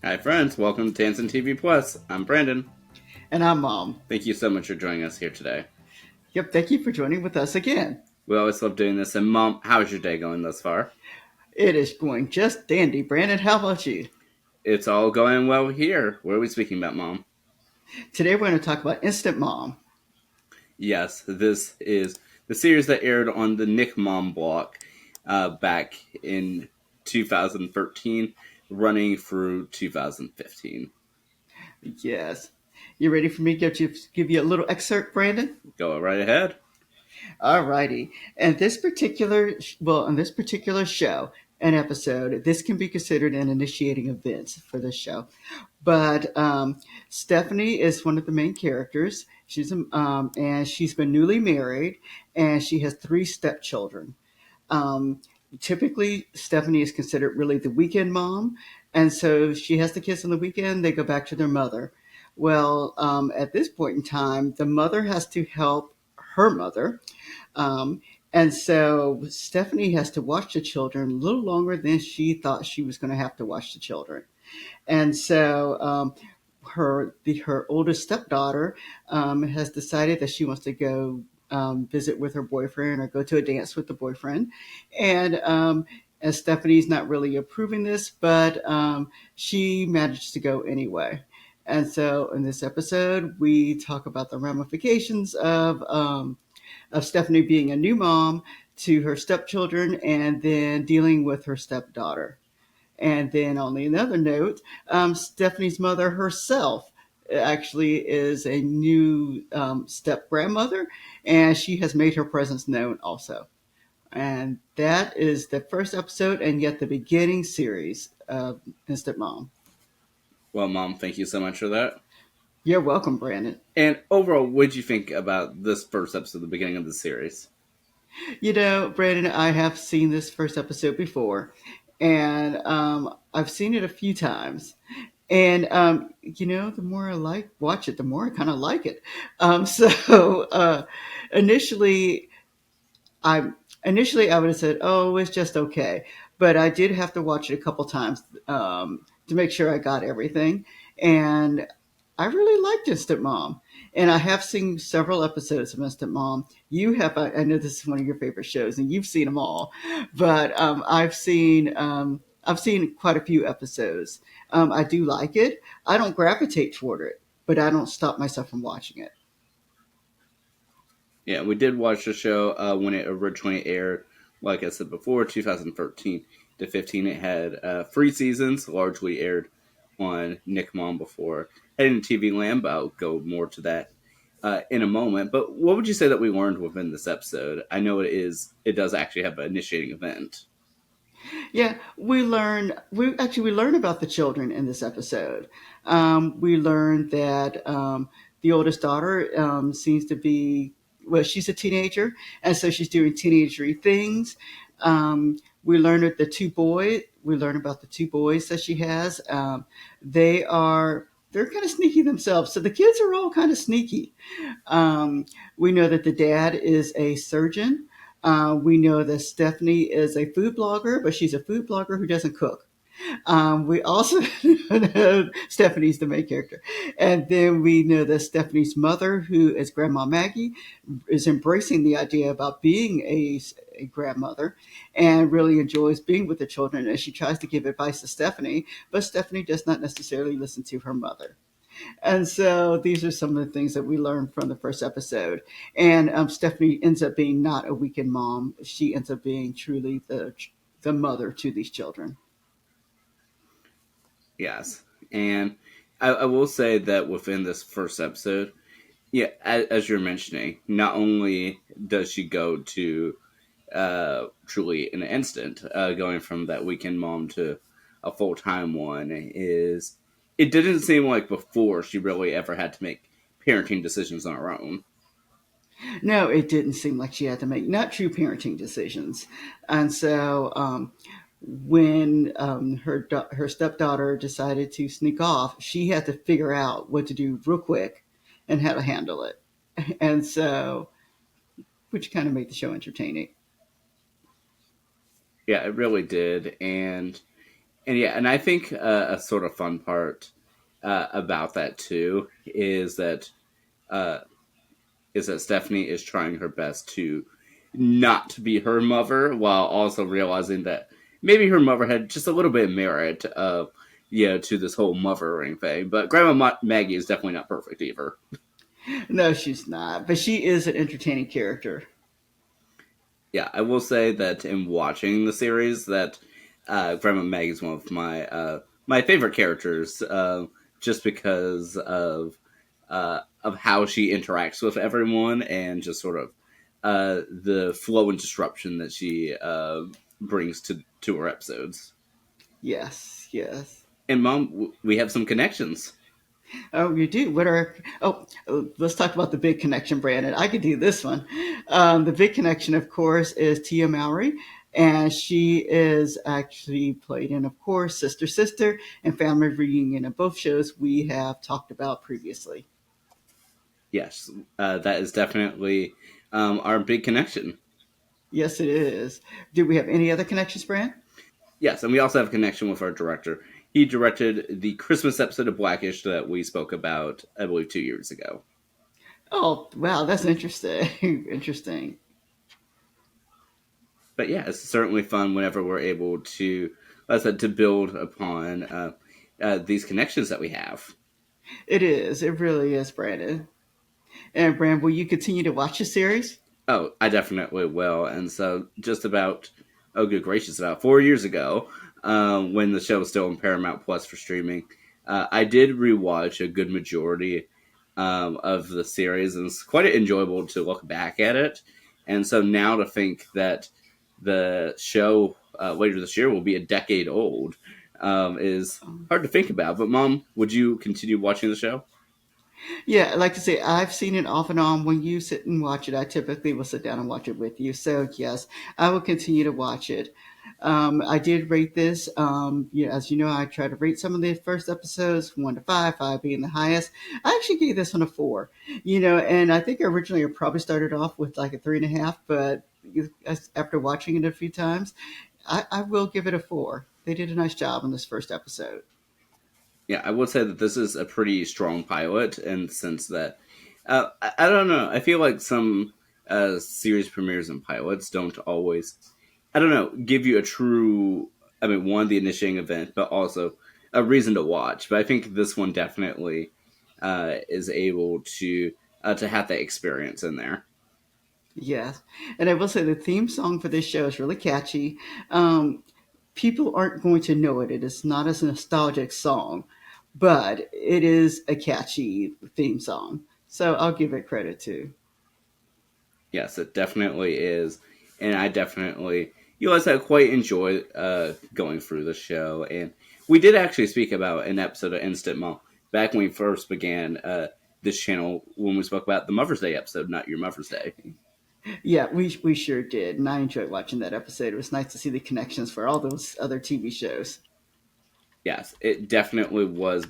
Hi, friends. Welcome to Tansson TV Plus. I'm Brandon. And I'm Mom. Thank you so much for joining us here today. Yep, thank you for joining with us again. We always love doing this. And, Mom, how's your day going thus far? It is going just dandy, Brandon. How about you? It's all going well here. What are we speaking about, Mom? Today we're going to talk about Instant Mom. Yes, this is the series that aired on the Nick Mom block back in 2013, running through 2015. Yes. You ready for me to give you a little excerpt, Brandon? Go right ahead. Alrighty. And in this particular show, an episode, this can be considered an initiating event for this show. But Stephanie is one of the main characters. And she's been newly married, and she has three stepchildren. Um, Typically, Stephanie is considered really the weekend mom, and so she has the kids on the weekend. They go back to their mother. Well, at this point in time, the mother has to help her mother, and so Stephanie has to watch the children a little longer than she thought she was going to have to watch the children. And so her oldest stepdaughter has decided that she wants to go visit with her boyfriend or go to a dance with the boyfriend, and as Stephanie's not really approving this, but she managed to go anyway. And so in this episode, we talk about the ramifications of Stephanie being a new mom to her stepchildren and then dealing with her stepdaughter. And then on another note, Stephanie's mother herself actually is a new step grandmother, and she has made her presence known also. And that is the first episode and yet the beginning series of Instant Mom. Well, Mom, thank you so much for that. You're welcome, Brandon. And overall, what did you think about this first episode, the beginning of the series? You know, Brandon, I have seen this first episode before, and I've seen it a few times. And the more I watch it, the more I kind of like it. So initially, I I would have said, "Oh, it's just okay," but I did have to watch it a couple times to make sure I got everything. And I really liked Instant Mom, and I have seen several episodes of Instant Mom. You have, I know this is one of your favorite shows, and you've seen them all, but I've seen quite a few episodes. I do like it. I don't gravitate toward it, but I don't stop myself from watching it. Yeah, we did watch the show when it originally aired. Like I said before, 2013 to 15. It had three seasons, largely aired on Nick Mom before heading to TV Land, but I'll go more to that in a moment. But what would you say that we learned within this episode? I know it does actually have an initiating event. Yeah, we learn about the children in this episode. We learn that the oldest daughter seems to be, well, she's a teenager, and so she's doing teenagery things. We learn about the two boys that she has. They're kind of sneaky themselves. So the kids are all kind of sneaky. We know that the dad is a surgeon. We know that Stephanie is a food blogger, but she's a food blogger who doesn't cook. We also know Stephanie's the main character. And then we know that Stephanie's mother, who is Grandma Maggie, is embracing the idea about being a grandmother and really enjoys being with the children. And she tries to give advice to Stephanie, but Stephanie does not necessarily listen to her mother. And so these are some of the things that we learned from the first episode. And Stephanie ends up being not a weekend mom. She ends up being truly the mother to these children. Yes, and I will say that within this first episode, yeah, as you're mentioning, not only does she go to truly in an instant, going from that weekend mom to a full time one, is it didn't seem like before she really ever had to make parenting decisions on her own. No, it didn't seem like she had to make not true parenting decisions. And so when her stepdaughter decided to sneak off, she had to figure out what to do real quick and how to handle it. And so, which kind of made the show entertaining. Yeah, it really did, and And yeah, and I think a sort of fun part about that too uh, is that Stephanie is trying her best to not be her mother while also realizing that maybe her mother had just a little bit of merit, to this whole mothering thing. But Maggie is definitely not perfect either. No, she's not, but she is an entertaining character. Yeah, I will say that in watching the series, that Grandma Maggie is one of my favorite characters, just because of how she interacts with everyone and just sort of the flow and disruption that she brings to her episodes. Yes, yes. And Mom, we have some connections. Oh, you do. What are? Let's talk about the big connection, Brandon. I could do this one. The big connection, of course, is Tia Mowry, and she is actually played in, of course, Sister Sister and Family Reunion. And both shows we have talked about previously. Yes, that is definitely our big connection. Yes, it is. Do we have any other connections, Brand? Yes, and we also have a connection with our director. He directed the Christmas episode of Blackish that we spoke about, I believe, 2 years ago. Oh, wow, that's interesting. Interesting. But yeah, it's certainly fun whenever we're able to, like I said, to build upon these connections that we have. It is. It really is, Brandon. And Brand, will you continue to watch the series? Oh, I definitely will. And so, just about, oh, good gracious, about 4 years ago, when the show was still on Paramount Plus for streaming, I did rewatch a good majority of the series, and it's quite enjoyable to look back at it. And so, now to think that the show later this year will be a decade old is hard to think about. But, Mom, would you continue watching the show? Yeah, like I say, I've seen it off and on. When you sit and watch it, I typically will sit down and watch it with you. So yes, I will continue to watch it. I did rate this. Yeah, as you know, I try to rate some of the first episodes 1 to 5, 5 being the highest. I actually gave this one a 4. And I think originally I probably started off with like a 3.5, but after watching it a few times, I will give it a 4. They did a nice job on this first episode. Yeah, I would say that this is a pretty strong pilot in the sense that I don't know. I feel like some series premieres and pilots don't always, I don't know, give you a true, I mean, one, the initiating event, but also a reason to watch. But I think this one definitely is able to have that experience in there. Yes, and I will say the theme song for this show is really catchy. Um, People aren't going to know it. It is not as a nostalgic song, but it is a catchy theme song. So I'll give it credit too. Yes, it definitely is, and I definitely, I quite enjoy going through the show. And we did actually speak about an episode of Instant Mom back when we first began this channel when we spoke about the Mother's Day episode, not your Mother's Day. Yeah, we sure did, and I enjoyed watching that episode. It was nice to see the connections for all those other TV shows. Yes, it definitely was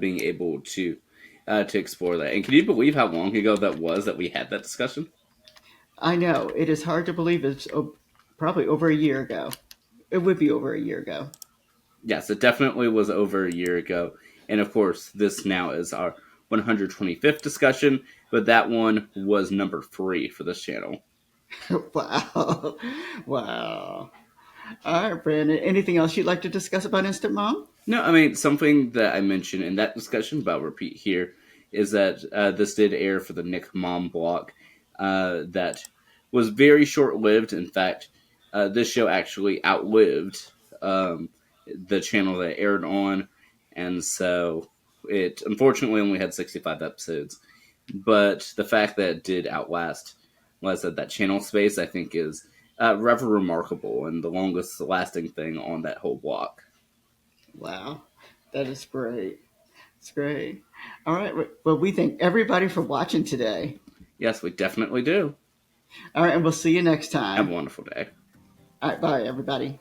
being able to explore that. And can you believe how long ago that was that we had that discussion? I know it is hard to believe it's probably over a year ago. It would be over a year ago. Yes, it definitely was over a year ago. And of course, this now is our 125th discussion, but that one was number 3 for this channel. Wow, wow. All right, Brandon. Anything else you'd like to discuss about Instant Mom? No, I mean, something that I mentioned in that discussion, but I'll repeat here, is that this did air for the Nick Mom block that was very short lived. In fact, this show actually outlived the channel that it aired on, and so it unfortunately only had 65 episodes. But the fact that it did outlast, like I said, that channel space, I think is rather remarkable and the longest lasting thing on that whole block. Wow, that is great. It's great. All right. Well, we thank everybody for watching today. Yes, we definitely do. All right, and we'll see you next Have a time. wonderful day. All right, bye, everybody.